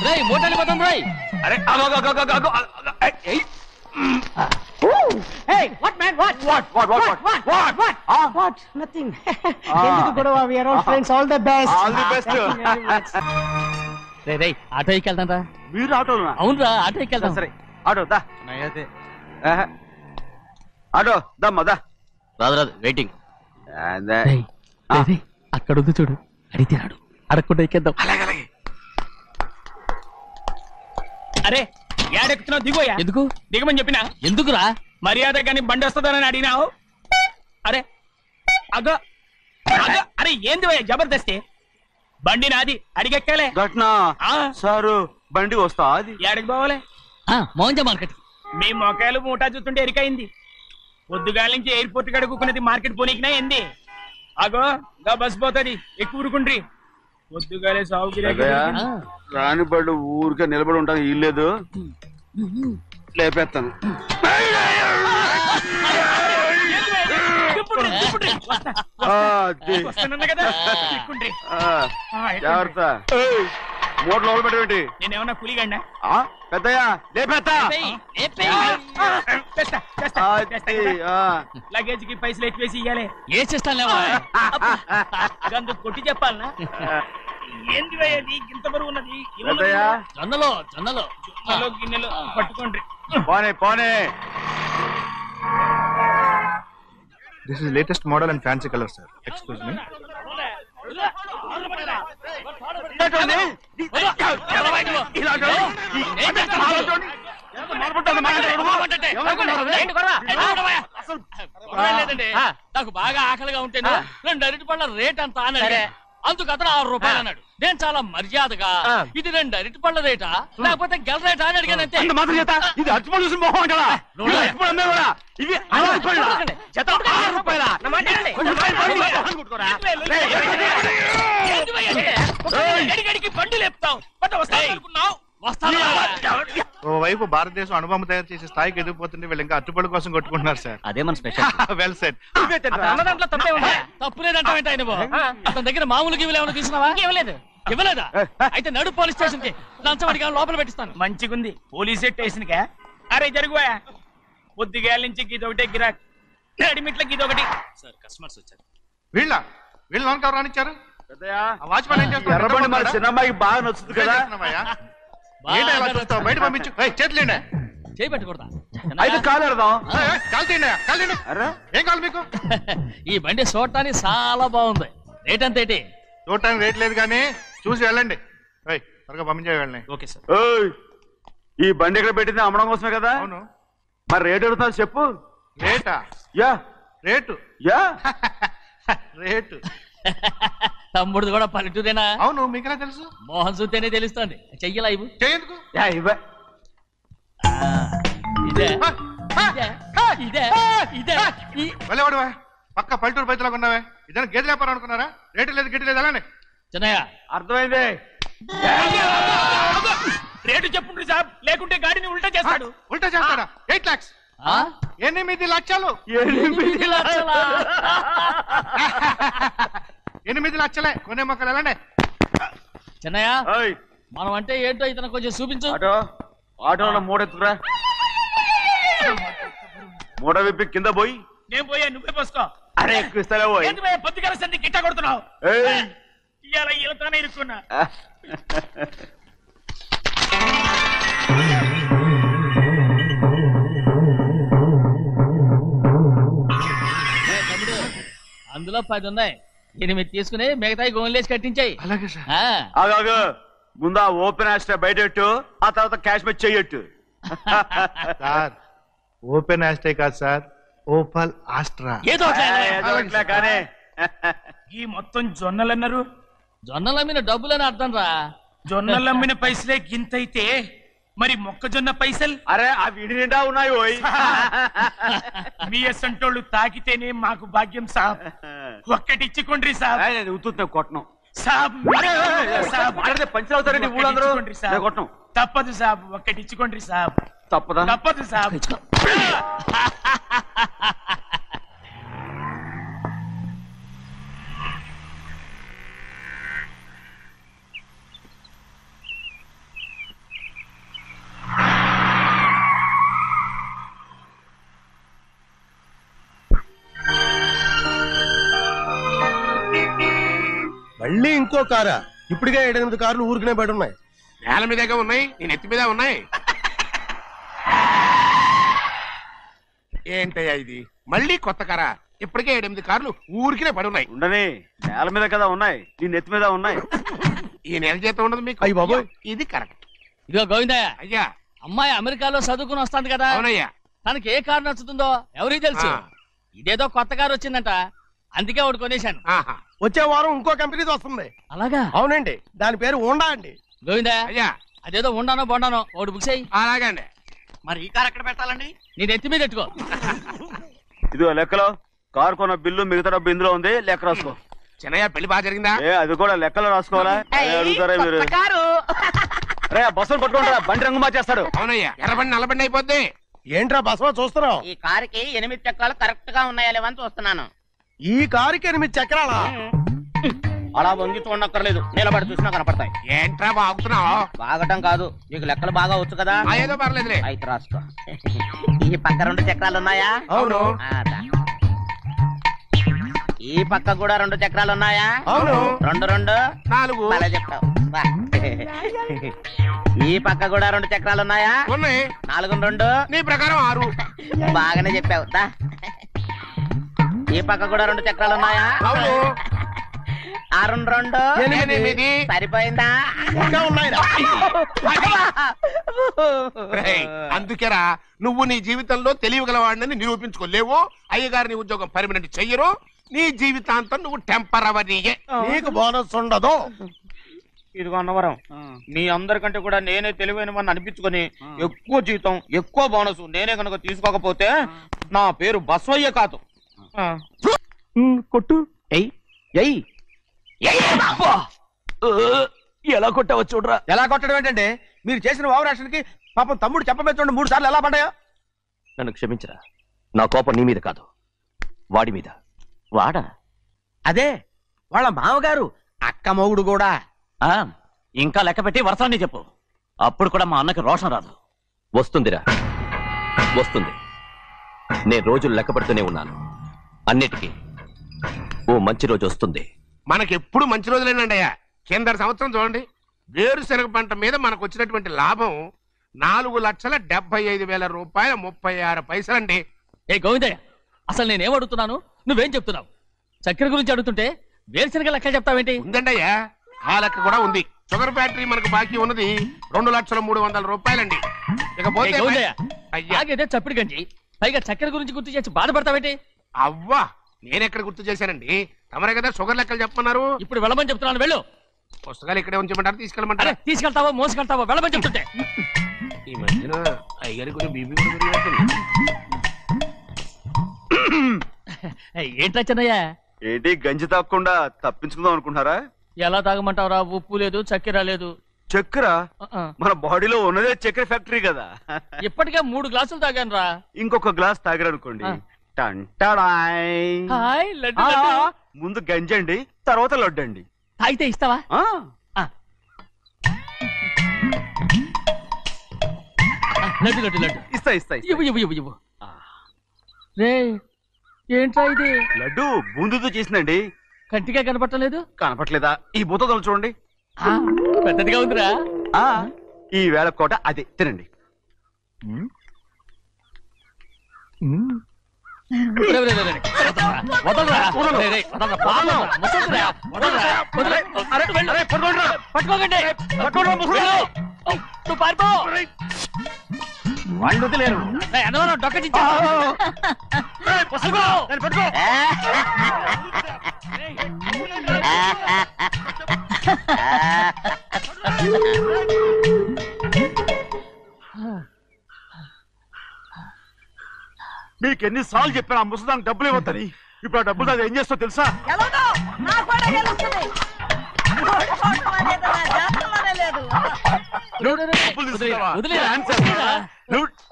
రేయ్ మోటార్లు పోతాం రాయ్. అరే Hey, what man? What? What? Nothing. ఎందుకు గొడవ? We are all friends. All the best. All the best. రేయ్ ఆటో ఎక్కెళ్తాం రా. మీరు ఆటోనా? అవునురా ఆటో ఎక్కెళ్తాం. సరే ఆటో దా. ఆటో దమ్మా దా. రాదు వెయిటింగ్. అక్కడ ఉంది చూడు, అడిగితే రాడు, అడగకుండా ఎక్కేద్దాం. అలాగే. అరే ఏడెక్కుతున్నావు? దిగోయా. ఎందుకు దిగమని చెప్పినా? ఎందుకురా? మర్యాద కానీ బండి వస్తుందని అడిగినావు. అరే అగో అరే ఏంది భయ్యా జబర్దస్తి? బండి నాది, అడిగెక్కాలే. ఘట్నా సారు బండి వస్తా. అది ఏడకి పోవాలి? మోహన్ మార్కెట్. మీ మొక్కలు మూటా చూస్తుంటే ఎరికైంది. పొద్దుగాల నుంచి ఎయిర్పోర్ట్ కడుక్కున్నది మార్కెట్ పోనీకినా ఏంది? అగో గా బస్ పోతుంది, ఎక్కువ ఊరుకుండ్రి. పొద్దుగాలే సాగుకి రాని బళ్ళు ఊరికే నిలబడి ఉంటాను. ఇల్లేదు లేపేస్తాను. జాగ్రత్త. మూడు లోపల పెట్టేటి. నేనేమన్నా కూలిగండా? పెద్దయ్యా లేపేస్తా. లగేజ్ కి పైసలు ఎక్కువేసి ఇయ్యాలి. ఏ చేస్తానులేవా? అందుకు కొట్టి చెప్పాలనా? ఏంది భయ్యది ఇంత బరువు ఉన్నది? జొన్నలో గిన్నెలు పట్టుకోండి. పోనే. This is latest model and fancy color, sir. Excuse me. నాకు బాగా ఆకలిగా ఉంటేను 2 అరటి పళ్ళ రేట్ అంత అన్నాడు. అందుకు అతను 6 రూపాయలు అన్నాడు. నేను చాలా మర్యాదగా ఇది 2 అరటి పళ్ళ రేటా లేకపోతే గెల రేటా అని అడిగాను. అంతే. ఇది అరటిపళ్ళు చూసి మొహం కదా. ఇవి 6 రూపాయల. బండి లేపుతావు. ఓవైపు భారతదేశం అనుభవం తయారు చేసే స్థాయికి ఎదిగిపోతుంటే వీళ్ళు ఇంకా అట్టుపడి కోసం కొట్టుకుంటున్నారు సార్. అదే మన స్పెషల్. Well said. అన్నదాంట్లో తప్పే ఉందా? తప్పులేదంటావేంట ఆయన? అతని దగ్గర మామూలు గివ్వులు ఏమైనా తీసుకున్నావా? ఇవ్వలేదా? అయితే నడు పోలీస్ స్టేషన్ కి లంచం అడిగా లోపల పెట్టిస్తాను. మంచిగుంది పోలీస్ స్టేషన్ కా? అరే జరుగుయా. పొద్దుగాల నుంచి గీదొకటే గిరాక్, అడిమిట్లకి ఇదొకటి. సార్ కస్టమర్స్ వచ్చారు. వీళ్ళు లోన్ కవర్ రానిచ్చారు. వాచ్మెన్ ఏం చేస్తారు? ఎర్రబండి మన చిన్నమ్మాయికి బాగా నచ్చుతుంది కదా. బయట పంపించు. చేతులేండి. చేయి పెట్టకూడదా? అయితే కాలు ఎడదాం. కాలు తీయండి. ఏం కావాలి మీకు? ఈ బండి చూడటానికి చాలా బాగుంది. రేట్ అంత ఏంటి? చూడటానికి రేట్ లేదు కానీ చూసి వెళ్ళండి. త్వరగా పంపించే వెళ్ళండి. Okay sir. ఈ బండి ఎక్కడ పెట్టింది? అమ్మడం కోసమే కదా. అవును. మరి రేట్ అడుగుతాను చెప్పు. రేటా? రేటు తమ్ముడు కూడా పల్లెటూరేనా? అవును. మీకెలా తెలుసు? మోహన్ చూస్తేనే తెలుస్తుంది. చెయ్యలా ఇవ్వు. చెయ్యేందుకు? వెళ్ళేవాడువా? పక్క పల్లెటూరు బయటలాగా ఉన్నావే. ఇదైనా గేదె వ్యాపారం అనుకున్నారా? రేటు లేదు గిట్టు లేదు. అలానే చిన్నయ్య అర్థమైంది. రేటు చెప్పుండ్రి సాబ్, లేకుంటే గాడిని ఉల్టా చేస్తాడు. ఉల్టా చేస్తాడా? 8 lakhs. 8 లక్షలు. 8 లక్షలే. కొనే మొక్కలు ఎలాండి? చిన్నయ్య మనం అంటే ఏంటో ఇతను కొంచెం చూపించు. ఆటోలో మూడెత్తుకురా. మూడ విప్పి కింద పోయి. నేను పోయా, నువ్వే పోసుకో. అరే ఎక్కువ ఇస్తాలే పోయి. పొద్దుగల సంది గిట్ట కొడుతున్నావు. ఇవాళ ఇలతానే ఇరుక్కున్నా. అందులో 10 ఉన్నాయి. 8 తీసుకుని మిగతాయి గోన్లేసి కట్టించాయి. అలాగే సార్. ముందు ఓపెన్ ఆస్ట్రా బయటెట్టు, ఆ తర్వాత క్యాష్ మీద చెయ్యట్టు. సార్ ఓపెన్ ఆస్ట్రే కాదు సార్, ఓపల్ ఆస్ట్రా. ఏదో కానీ ఈ మొత్తం జొన్నలన్నారు. జొన్నలమ్మిన డబ్బులని అర్థం రా. జొన్నలమ్మిన పైసలే గింతైతే మరి మొక్కజొన్న పైసలు? అరే ఆ విడి నిండా ఉన్నాయి. మీ అసంటోళ్ళు తాకితేనే మాకు భాగ్యం సాబ్. ఒక్కటిచ్చుకోండి సాబ్. ఉత్తున్నా కొట్టను సాబ్. పంచర్ అవుతారండి ఊళ్ళందరూ. కొట్టను. తప్పదు సాబ్, ఒక్కటిచ్చుకోండి సాబ్. తప్పదు సాబ్. ఇంకో కారా? ఇప్పటికే 7-8 కార్లు ఊరికనే బయట ఉన్నాయి. నేల మీదగా ఉన్నాయి, నేను ఎత్తి మీద ఉన్నాయి. ఏంటయ్యా ఇది? మళ్ళీ కొత్త కారా? ఇప్పటికే 7-8 కార్లు ఊరికినే పడి ఉన్నాయి. ఉండని, నేల మీద కదా ఉన్నాయి, నీ నెత్తి మీద ఉన్నాయి. ఈ నెల జీతం ఉండదు మీకు. అయ్య బాబోయ్. ఇది కరెక్ట్. ఇదిగో గోవిందయ్య, అయ్యా. అమ్మాయి అమెరికాలో చదువుకుని వస్తాంది కదా, అవునయ్యా. తనకి ఏ కారు నచ్చుతుందో ఎవరికి తెలుసు. ఇదేదో కొత్త కారు వచ్చిందంట, అందుకే ఒకటి కొనేశాను. ఆహా. వచ్చే వారం ఇంకో కంపెనీది వస్తుంది. అలాగా? అవునండి, దాని పేరు హోండా అండి. గోవిందయ్య, అయ్యా. అదేదో ఉండానో బొండానో ఒకటి బుక్ చేయి. అలాగండి. మరి ఈ కారు ఎక్కడ పెట్టాలండి? నీ నెత్తి మీద పెట్టుకో. ఇదిగో లెక్కలో కారు కొన్న బిల్లు మిగతా డబ్బు ఇందులో ఉంది, లెక్క రాసుకో. చిన్నయ్య పెళ్లి బాగా జరిగిందా? అది కూడా లెక్కలో రాసుకోవాలా? అడుగుతారా మీరు? రే బస్సులు పట్టుకుంటారా, బండి రంగు మార్చేస్తాడు. అవునయ్యా, ఎర్రబండి నల్లబండి అయిపోద్ది. ఏంట్రా బసవా చూస్తున్నావు? ఈ కారుకి 8 చక్రాలు కరెక్ట్ గా ఉన్నాయా లేవని చూస్తున్నాను. ఈ కారుకి 8 చక్రాలా? అలా వంగి చూడక్కర్లేదు, నిలబడి చూసినా కనపడతాయి. ఏంట్రా బాగుతున్నావు? బాగటం కాదు, నీకు లెక్కలు బాగా వచ్చు కదా. ఏదో పర్లేదులే. అయితే రాసుకో. ఈ పక్క 2 చక్రాలు ఉన్నాయా? అవును. ఈ పక్క కూడా 2 చక్రాలు ఉన్నాయా? అవును. 2 2 4. అలా చెప్తావు. ఈ పక్క కూడా 2 చక్రాలు ఉన్నాయా? ఉన్నాయి. 4 2 నీ ప్రకారం 6. బాగానే చెప్పావు. ఈ పక్క కూడా 2 చక్రాలు ఉన్నాయా? అవును. 6 2 8. సరిపోయిందా? ఇంకా ఉన్నాయిరా. అందుకేరా నువ్వు నీ జీవితంలో తెలియగలవాడిని నిరూపించుకోలేవు. అయ్యగారిని ఉద్యోగం పర్మనెంట్ చెయ్యరు. నీ జీవితాంతం నువ్వు టెంపరవరీయే. నీకు బోనస్ ఉండదు. ఇదిగో అన్నవరం, మీ అందరికంటే కూడా నేనే తెలివైన వాడిని అనిపించుకొని ఎక్కువ జీతం ఎక్కువ బోనస్ నేనే కనుక తీసుకోకపోతే నా పేరు బస్వయ్య కాదు. కొట్టు. ఎలా కొట్టావో చూడరా. ఎలా కొట్టడం ఏంటంటే, మీరు చేసిన ఓవరాక్షన్కి పాపం తమ్ముడు చెప్పబెట్టండి 3 సార్లు ఎలా పడ్డాయో. నన్ను క్షమించరా, నా కోపం నీ మీద కాదు, వాడి మీద. వాడా? అదే వాళ్ళ మామగారు అక్క మొగుడు కూడా. ఇంకా లెక్క పెట్టి వరసాన్ని చెప్పు, అప్పుడు కూడా మా అన్నకి రోషం రాదు. వస్తుందిరా, వస్తుంది. నేను రోజులు లెక్క పెడుతూనే ఉన్నాను. అన్నిటికీ ఓ మంచి రోజు వస్తుంది. మనకెప్పుడు మంచి రోజులేనండి అయ్యా. కింద సంవత్సరం చూడండి, వేరుశనగ పంట మీద మనకు వచ్చినటువంటి లాభం 4,75,000 రూపాయల 36 పైసలండి. ఏ గోవిందయ్య, అసలు నేనేం అడుగుతున్నాను, నువ్వేం చెప్తున్నావు? చక్కెర గురించి అడుగుతుంటే వేరుశనగ లెక్క చెప్తావేంటి? ఉందండి అయ్యా, ఆ లెక్క కూడా ఉంది. షుగర్ ఫ్యాక్టరీ మనకు బాకీ ఉన్నది 2,03,00,000 రూపాయలండి. ఇకపోతే అయ్యా చప్పిడి గంజి, పైగా చక్కెర గురించి గుర్తు చేసి బాధపడతావేంటి? అవ్వా, నేనెక్కడ గుర్తు చేశానండి, తమరే కదా షుగర్ లెక్కలు చెప్పమన్నారు. ఇప్పుడు వెళ్ళమని చెప్తున్నాను, వెళ్ళు. పుస్తకాలు ఇక్కడే ఉంచమంటారు, తీసుకెళ్ళమంటారా? తీసుకెళ్తావో మోసుకెళ్తావో వెళ్ళమని చెప్తుంటే. ఈ మధ్యన అయ్యగారి కొంచెం బీపీ కూడా పెరిగినట్టుంది. ఏంట్రా చిన్నయ్య? ఏంటి గంజి తాగకుండా తప్పించుకుందాం అనుకుంటున్నారా? ఎలా తాగమంటావురా? ఉప్పు లేదు, చక్కెర లేదు. చక్కెర? మన బాడీలో ఉన్నదే చక్కెర ఫ్యాక్టరీ కదా. ఇప్పటికే 3 గ్లాసులు తాగాను రా. ఇంకొక గ్లాస్ తాగారనుకోండి, ముందు గంజండి, తర్వాత లడ్డండి. తాగితే ఇస్తావా? లడ్డు లడ్డు లడ్డు ఇస్తా ఇస్తా. ఇవ్వు ఇవ్వు ఇవ్వు ఇవ్వు. రే ఏంట్రా ఇది? లడ్డు బూందుతో చేసిందండి. కంటిగా కనపట్టలేదు. కనపట్లేదా? ఈ బూతలు చూడండి, పెద్దదిగా ఉందిరా. ఈ వేళ కోట అదే, తినండి. నువ్వు పారిపో. వాళ్ళు వదిలేరు. డొక్కటించా. మీకు ఎన్నిసార్లు చెప్పాను ఆ ముసదానికి డబ్బులు ఇవ్వద్దని. ఇప్పుడు ఆ డబ్బులు అది ఏం చేస్తో తెలుసా?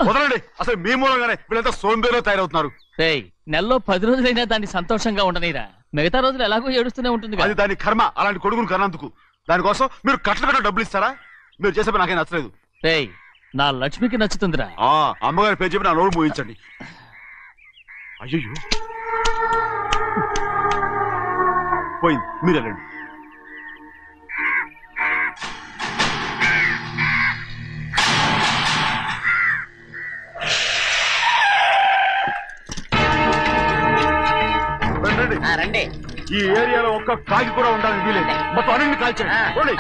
వదలండి, అసలు మీ మూలంగానే వీళ్ళంతా సోంబేలో తయారవుతున్నారు. నెలలో 10 రోజులైనా దాన్ని సంతోషంగా ఉండనీరా. మిగతా రోజులు ఎలాగో ఏడుస్తూనే ఉంటుంది. అది దాని కర్మ, అలాంటి కొడుకును కన్నందుకు. దానికోసం మీరు కట్ట డబ్బులు ఇస్తారా? మీరు చేసే నాకేం నచ్చలేదు. నా లక్ష్మికి నచ్చుతుందిరా. అమ్మగారి పేరు చెప్పి నా నోరు మూయించండి. అయ్యో పోయింది, మీరు వెళ్ళండి. ఈ ఏరియాలో ఒక్క కాకి కూడా ఉండాలని వీలేదు. మొత్తం అన్ని కాల్చండి.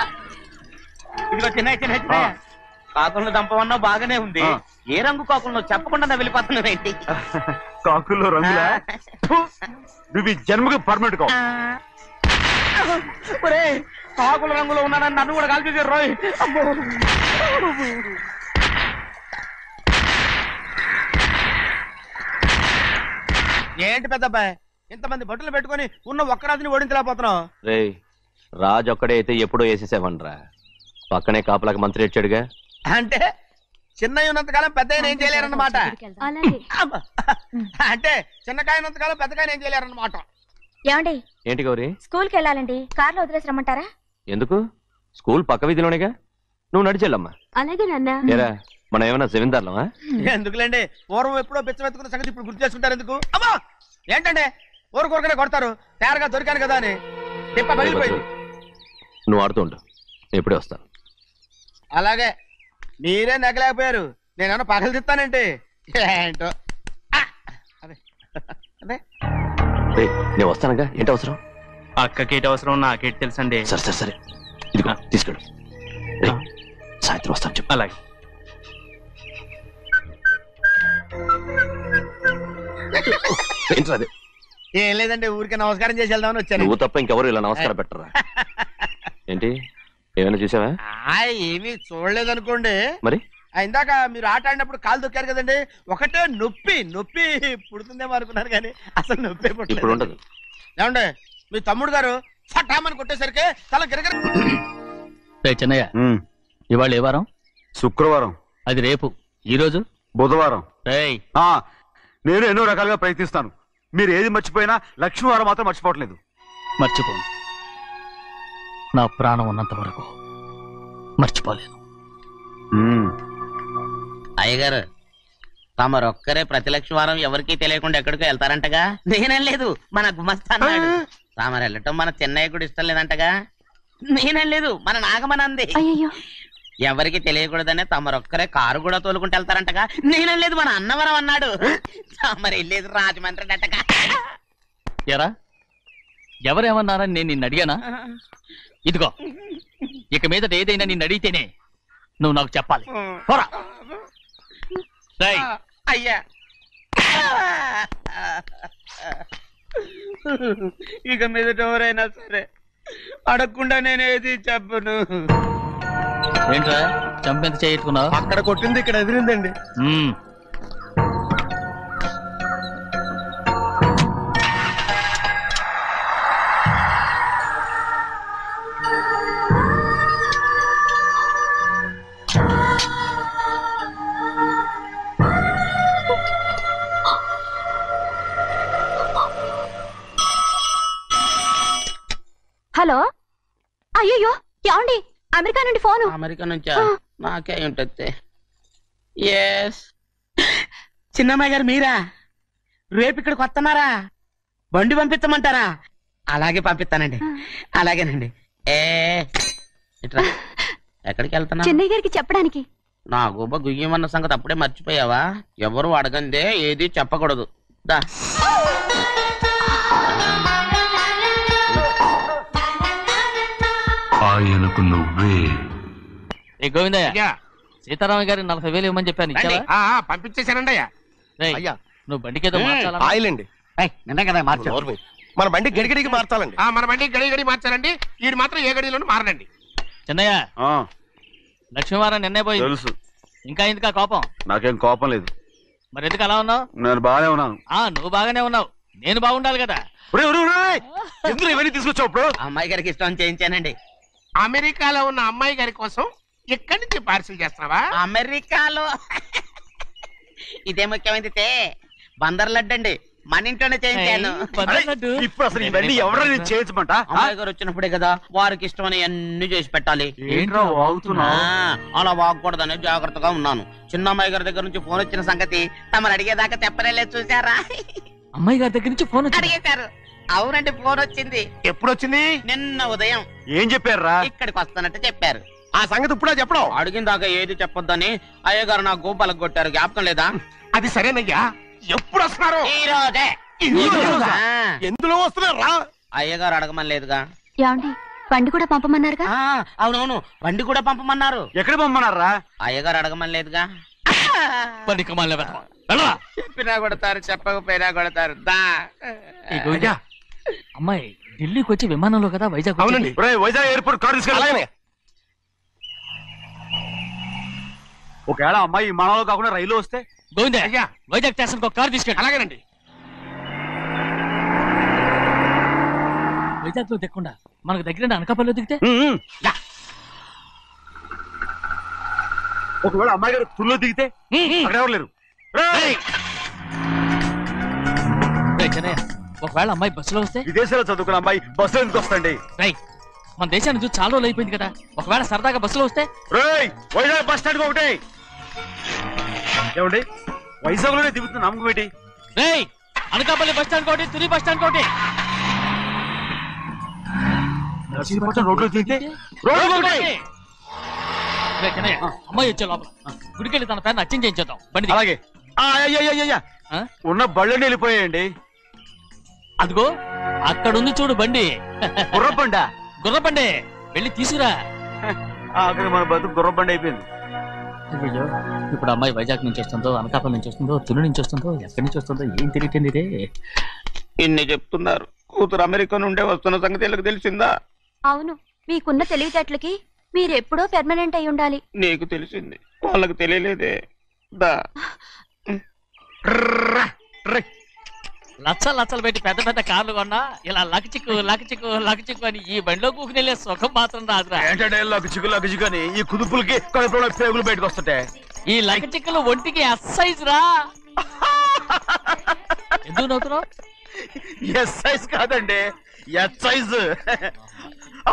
ఇదిగో చిన్న కాకులను దంపమన్నా బాగానే ఉంది. ఏ రంగు కాకులను చెప్పకుండా వెళ్ళిపోతున్నావు ఏంటి? కాకుల్లో రంగులా? నువ్వు ఈ జన్మకి పర్మనెంట్ కావు. కాకుల రంగులో ఉన్నానని నన్ను కూడా కాల్చేసారు రోయ్. ఏంటి పెద్దబ్బాయి ఇంతమంది బట్టలు పెట్టుకొని ఉన్న ఒక్కరాజుని ఓడించలేకపోతున్నావు? రే రాజు ఒక్కడే అయితే ఎప్పుడో వేసేసేవనరా. పక్కనే కాపలాకి మంత్రి వచ్చాడుగా. అంటే చిన్నయ్య ఉన్నంతకాలం పెద్దయ్య ఏం చేయలేరన్నమాట. అంటే చిన్నకాయ ఉన్నంతకాలం పెద్దకాయ ఏం చేయలేరన్నమాట. ఏమండి ఏంటి గౌరీ? స్కూల్ కి వెళ్ళాలండి, కార్లో వదిలేసి రమ్మంటారా? ఎందుకు? స్కూల్ పక్క వీధిలోనేగా, నువ్వు నడిచెళ్ళమ్మా. అలాగే నాన్న. ఏరా మనం ఏమన్నా జమీందారులమా? ఎందుకులేండి, పూర్వం ఎప్పుడో పిచ్చమెత్తుకున్న సంగతి ఇప్పుడు గుర్తు చేసుకుంటారు ఎందుకు? అమ్మా ఏంటంటే ఊరుకోరుకనే కొడతారు, తయారుగా దొరికాను కదా అని. తిప్ప పగిలిపోయింది. నువ్వు ఆడుతూ ఉండు, ఎప్పుడే వస్తాను. అలాగే మీరే నగలేకపోయారు, నేనేమన్నా పగలు తిస్తానంటే ఏంటో. అదే అదే నేను వస్తానుగా. ఏంటి అవసరం? అక్కకేటి అవసరం నాకేటి తెలుసండి. సరే సరే సరే, ఇదిగో తీసుకెళ్ళు. సాయంత్రం వస్తాను చెప్పు. అలాగే. ఏంటది? ఏం లేదండి, ఊరికే నమస్కారం చేసి వెళ్దామని వచ్చాను. నువ్వు తప్ప ఇంకెవరు ఇలా నమస్కారం పెట్టరా? ఏంటి ఏమైనా చూసావా? ఏమీ చూడలేదనుకోండి. మరి ఇందాక మీరు ఆట ఆడినప్పుడు కాలు దొక్కారు కదండి, ఒకటే నొప్పి నొప్పి పుడుతుందేమో అనుకున్నారు కానీ అసలు నొప్పి ఇప్పుడు ఉండదు. ఏమండి మీ తమ్ముడు గారు ఫటామని కొట్టేసరికి తల గిరగిర. చిన్నయ్య ఇవాళ ఏ వారం? శుక్రవారం. అది రేపు. ఈ రోజు బుధవారం. నేను ఎన్నో రకాలుగా ప్రయత్నిస్తాను, మీరు ఏది మర్చిపోయినా లక్ష్మీవారం మాత్రం మర్చిపోవట్లేదు. మర్చిపోను, నా ప్రాణం ఉన్నంత వరకు మర్చిపోలేను. అయ్యగారు తమరొక్కరే ప్రతి లక్షవారం ఎవరికీ తెలియకుండా ఎక్కడికో వెళ్తారంటగా? నేనేం లేదు, మన గుమస్తా అన్నాడు. తామరు వెళ్ళటం మన చెన్నయ్య కూడా ఇష్టం లేదంటగా? నేనేం లేదు, మన నాగమనంది. ఎవరికి తెలియకూడదనే తమరొక్కరే కారు కూడా తోలుకుంటూ వెళ్తారంటగా? నేనేం లేదు, మన అన్నవరం అన్నాడు. తమరు వెళ్ళేది రాజమండ్రి అంటగా. ఎరా ఎవరేమన్నారని నేను నిన్ను అడిగానా? ఇదిగో ఇక మీదట ఏదైనా నిన్ను అడిగితేనే నువ్వు నాకు చెప్పాలి. పోరా. అయ్యా ఇక మీదట ఎవరైనా సరే అడగకుండా నేనేది చెప్పను. ఏంట్రా చంపెంత చేయించుకున్నావు? అక్కడ కొట్టింది ఇక్కడ ఎదిరిందండి. హలో, అయ్యో ఏమండి, అమెరికా నుండి ఫోను. అమెరికా నుంచా? నాకే ఉంటుంది. ఎస్ చిన్నమ్మాయి గారు మీరా? రేపు ఇక్కడికి వస్తున్నారా? బండి పంపిస్తామంటారా? అలాగే పంపిస్తానండి. అలాగేనండి. ఎక్కడికి వెళ్తున్నా? చెన్నై గారికి చెప్పడానికి. నా గుబ్బ గుయ్యమన్న సంగతి అప్పుడే మర్చిపోయావా? ఎవరు అడగందే ఏది చెప్పకూడదు. దా ఆయనకు నువ్వే. గోవిందయ్య, సీతారామయ్య గారి 40,000 ఇవ్వమని చెప్పాను, పంపించేశానండి. అయ్యా నువ్వు బండికేదో ఆయిల్ అండి, నిన్న కదా మార్చారు. మన బండి గడిగడికి మార్చాలండి. మన బండి గడి మార్చాలండి. వీడు మాత్రం ఏ గడిలోనూ మారనండి. చిన్నయ్య, లక్ష్మీవారం నిన్నే పోయింది. తెలుసు. ఇంకా ఎందుకా కోపం? నాకేం కోపం లేదు. మరి ఎందుకు అలా ఉన్నావు? నేను బాగానే ఉన్నాను. నువ్వు బాగానే ఉన్నావు, నేను బాగుండాలి కదా. ఎందుకు ఇవన్నీ తీసుకొచ్చావు? ఇప్పుడు అమ్మాయి గారికి ఇష్టం చేయించానండి. అమెరికాలో ఉన్న అమ్మాయి గారి కోసం ఎక్కడి నుంచి పార్సిల్ చేస్తున్నావా? అమెరికాలో ఇదే ముఖ్యమైనది. బందర్ లడ్డు అండి, మన ఇంట్లోనే చేయించాను. ఇప్పుడు అసలు ఇవన్నీ ఎవరైనా చేయించమంట? అమ్మాయి గారు వచ్చినప్పుడే కదా వారికి ఇష్టమని అన్ని చేసి పెట్టాలి. అలా వాగకూడదని జాగ్రత్తగా ఉన్నాను. చిన్న అమ్మాయి గారి దగ్గర నుంచి ఫోన్ వచ్చిన సంగతి తమరు అడిగేదాకా చెప్పలేదు. చూసారా? అమ్మాయి గారి దగ్గర నుంచి ఫోన్ అడిగేశారు. అవునండి, ఫోన్ వచ్చింది. ఎప్పుడు వచ్చింది? నిన్న ఉదయం. ఏం చెప్పారా? ఇక్కడికి వస్తానంటే చెప్పారు. ఆ సంగతి ఇప్పుడే చెప్పడం. అడిగిన దాకా ఏది చెప్పొద్దని అయ్యగారు నా గోపాలకు కొట్టారు. జ్ఞాపకం లేదా? అది సరేనయ్యా, ఎప్పుడు వస్తున్నారు? ఈ రోజే. ఎందులో వస్తున్నారా? అయ్యగారు అడగమని లేదుగా. ఏమండి బండి కూడా పంపమన్నారుగా? అవునవును, బండి కూడా పంపమన్నారు. ఎక్కడ పంపమన్నారా? అయ్యగారు అడగమని లేదుగా. చెప్పినా కొడతారు, చెప్పకపోయినా కొడతారు. అమ్మాయి ఢిల్లీకి వచ్చి విమానంలో కదా వైజాగ్. అవునండి. వైజాగ్ ఎయిర్పోర్ట్ కార్ తీసుకెళ్ళి. ఒకవేళ అమ్మాయి విమానంలో కాకుండా రైలు వస్తే? గోవిందే, వైజాగ్ స్టేషన్ ఒక కార్ తీసుకెళ్ళి. అలాగేనండి. వైజాగ్ లో దిక్కుండా మనకు దగ్గర అనకాపల్లిలో దిగితే? ఒకవేళ అమ్మాయి గారు తుల్లో దిగితే? అక్కడ ఎవరు లేరు. ఒకవేళ అమ్మాయి బస్సులో వస్తే? విదేశాల్లో చదువుకున్న అమ్మాయి బస్సులో ఎందుకు వస్తండి? మన దేశాన్ని చూసి చాలా రోజులు అయిపోయింది కదా, ఒకవేళ సరదాగా బస్సులో వస్తే? వైజాగ్ బస్ స్టాండ్ ఒకటి ఏమండి, వైజాగ్ లోనే దిగుతున్న నమ్మకం ఏంటి? అనకాపల్లి బస్ స్టాండ్ కోటి, తుని బస్ స్టాండ్ కోటి. రోడ్లో దిగితే అమ్మాయి వచ్చే లోపల గుడికెళ్ళి తన పేరుని అచ్చం చేయించేద్దాం బండి. అలాగే. ఉన్న బళ్ళని వెళ్ళిపోయాయండి. అదిగో అక్కడుంది చూడు బండి. గుర్రబండ. గుర్రబండి, వెళ్ళి తీసుకురా. అక్కడ మన బతుకు గుర్రబండి అయిపోయింది. అయ్యో, ఇప్పుడు అమ్మాయి వైజాగ్ నుంచి వస్తుందో, అనకాపల్లి నుంచి వస్తుందో, తుని నుంచి వస్తుందో, ఎక్కడి నుంచి వస్తుందో ఏం తెలియటండి ఇదే. ఇన్ని చెప్తున్నారు, కూతురు అమెరికా నుండే వస్తున్న సంగతి వీళ్ళకి తెలిసిందా? అవును, మీకున్న తెలివితేటలకి మీరెప్పుడో పెర్మనెంట్ అయి ఉండాలి. నీకు తెలిసింది, వాళ్ళకి తెలియలేదే. దా లచ్చలు పెట్టి పెద్ద పెద్ద కార్లు కొన్నా ఇలా లకచిక్కు అని ఈ బండిలో కూకుని వెళ్ళే సుఖం మాత్రం రాదురా. ఏంటంటే లకచిక్కు అని ఈ కుదుపులకి పేగులు బయటకు వస్తుంటాయి. ఈ లకచిక్కులు ఒంటికి ఎక్సైజ్ రా. ఎందుకు నవ్వుతున్నావు? ఎక్సైజ్ కాదండి, ఎక్సైజ్.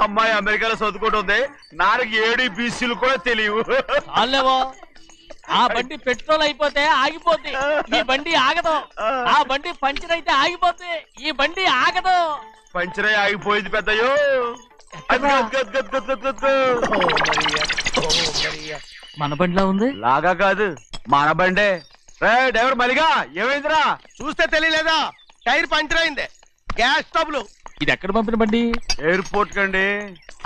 అమ్మాయి అమెరికాలో చదువుకుంటుంది, నాకు 7 BCలు కూడా తెలియవు. చాలేవో, ఆ బండి పెట్రోల్ అయిపోతే ఆగిపోద్ది, ఈ బండి ఆగదు. ఆ బండి పంచర్ అయితే ఆగిపోద్ది, ఈ బండి ఆగదు. పంచర్ ఆగిపోయింది పెద్దయ్యో. మన బండిలా ఉంది. లాగా కాదు, మన బండే. డ్రైవర్ మలిగా ఏమైందిరా? చూస్తే తెలియలేదా? టైర్ పంచర్ అయింది. గ్యాస్ స్టవ్లు. ఇది ఎక్కడ పంపిన బండి? ఎయిర్పోర్ట్ కండి.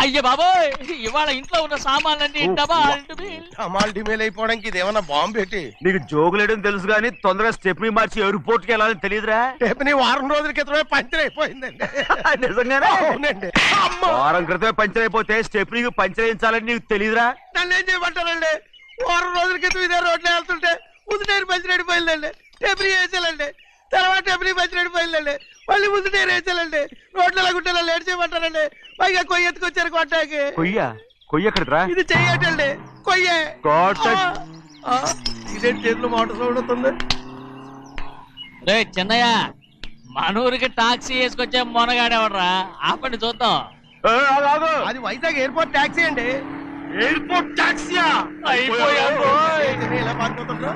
అయ్యే బాబోయ్, ఇవాళ ఇంట్లో ఉన్న సామాన్లన్నీ డమాల్ డిమేల్ అయిపోవడానికి ఇదేమన్నా బాంబు పెట్టి? నీకు జోగులేయడం తెలుసు కానీ తొందరగా స్టెప్ని మార్చి ఎయిర్పోర్ట్ కి వెళ్ళాలని తెలియదురా? స్టెప్ని వారం రోజుల క్రితమే పంచర్ అయిపోయిందండి. నిజంగానే? అవునండి. వారం క్రితమే పంచర్ అయిపోతే స్టెప్నీకి పంచర్ వేయించాలని నీకు తెలియదురా? నన్ను ఏం చేయమంటారండి? వారం రోజుల క్రితం ఇదే రోడ్లో వెళ్తుంటే ముందు టైర్ పంచర్ అయిపోయిందండి. స్టెప్ని వేసాలండి, తర్వాత స్టెప్ని పంచర్ అయిపోయిందండి, మళ్ళీ ముందు టైర్ వేసాలండి. రోడ్లు ఎలా గుంటే లేట్ చేయమంటారండి. పైగా కొయ్య ఎత్తుకొచ్చారు కొట్టాకి. కొయ్య ఎక్కడిరా? ఇది చెయ్యటండి, కొయ్యే. ఇదేంటి చేతిలో మోటార్ సౌండ్ అవుతుంది? రే చిన్నయ్య, మనూరికి టాక్సీ వేసుకొచ్చే మొనగాడేవడరా? ఆపండి చూద్దాం. అది వైజాగ్ ఎయిర్పోర్ట్ టాక్సీ అండి. ఎయిర్పోర్ట్ టాక్సీయా? ఇలా పారిపోతుండ్రా?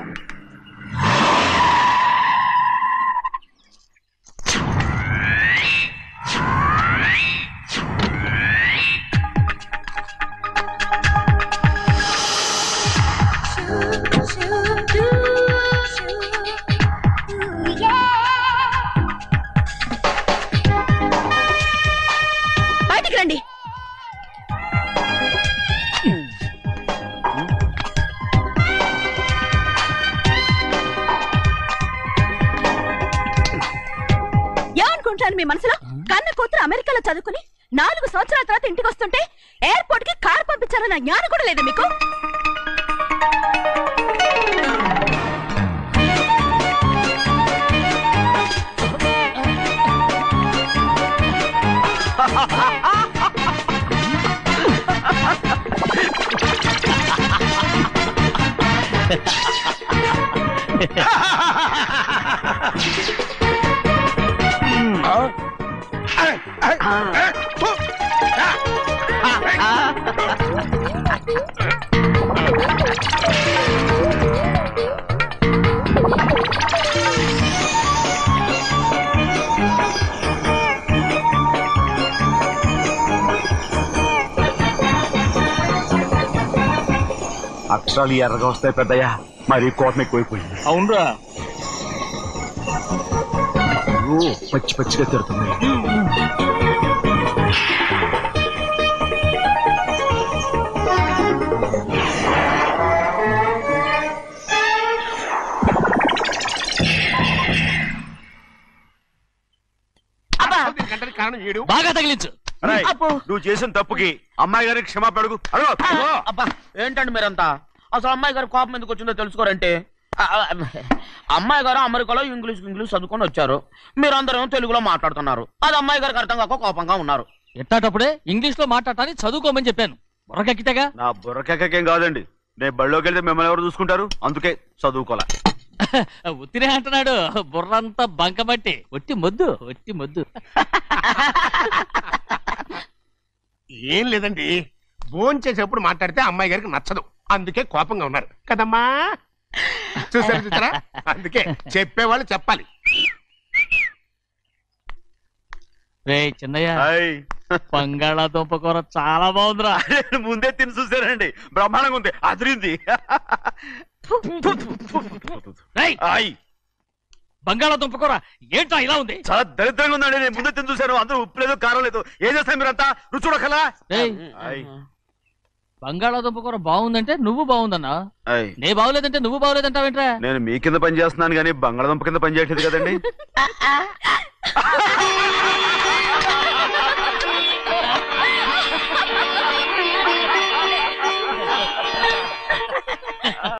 బయటికి రండి. ఏమనుకుంటాను మీ మనసులో? కన్న కూతురు అమెరికాలో చదువుకుని 4 సంవత్సరాల తర్వాత ఇంటికి వస్తుంటే ఎయిర్పోర్ట్ కి కార్ పంపించాలన్న జ్ఞానం కూడా లేదా మీకు? అక్షరాలు ఎర్రగా వస్తాయి పెద్దయ్యా, మరి కోపం ఎక్కువైపోయింది. అవునరా, అయ్యో పచ్చి పచ్చిగా తిడుతున్నాయి. కారణం ఏడు బాగా తగిలించు. రేయ్, నువ్వు చేసిన తప్పుకి అమ్మాయి గారికి క్షమాపణ అడుగు. అబ్బా ఏంటండి మీరంతా? అసలు అమ్మాయి గారు కోపం ఎందుకు వచ్చిందో తెలుసుకోరంటే, అమ్మాయి గారు అమెరికాలో ఇంగ్లీష్ చదువుకొని వచ్చారు, మీరందరూ తెలుగులో మాట్లాడుతున్నారు. అది అమ్మాయి గారికి అర్థం కాక కోపంగా ఉన్నారు. ఎట్టాటప్పుడే ఇంగ్లీష్ లో మాట్లాడటానికి చదువుకోమని చెప్పాను. బుర్రకెక్కితేగా. నా బుర్రకేకేం కాదండి, నేను బళ్ళోకి వెళ్తే మిమ్మల్ని ఎవరు చూసుకుంటారు, అందుకే చదువుకోలే. ఉత్తిరే అంటున్నాడు. బుర్రంతా బంకబట్టి ఒట్టి మొద్దు. ఏం లేదండి, భోజనం చేసేప్పుడు మాట్లాడితే అమ్మాయి గారికి నచ్చదు, అందుకే కోపంగా ఉన్నారు కదమ్మా. చూసారా, అందుకే చెప్పేవాళ్ళు చెప్పాలి. రే చిన్నయ్య, బంగాళాదుంప కూర చాలా బాగుందిరా. ముందే తిని చూసానండి, బ్రహ్మాండంగా ఉంది, అదిరింది. బంగాళాదుంప కూర ఏంటా ఇలా ఉంది? చాలా దరిద్రంగా ఉందండి. నేను ముందే తిని చూశాను, అందరూ ఉప్పు లేదు కారం లేదు. ఏం చేస్తాను మీరంతా? రుచి చూడకలా. బంగాళాదుంప కూర బాగుందంటే నువ్వు బాగుందన్నా, నే బాగులేదంటే నువ్వు బాగులేదంటావేంట్రా? నేను మీ కింద పని చేస్తున్నాను కానీ బంగాళాదుంప కింద పని చేయట్లేదు కదండి.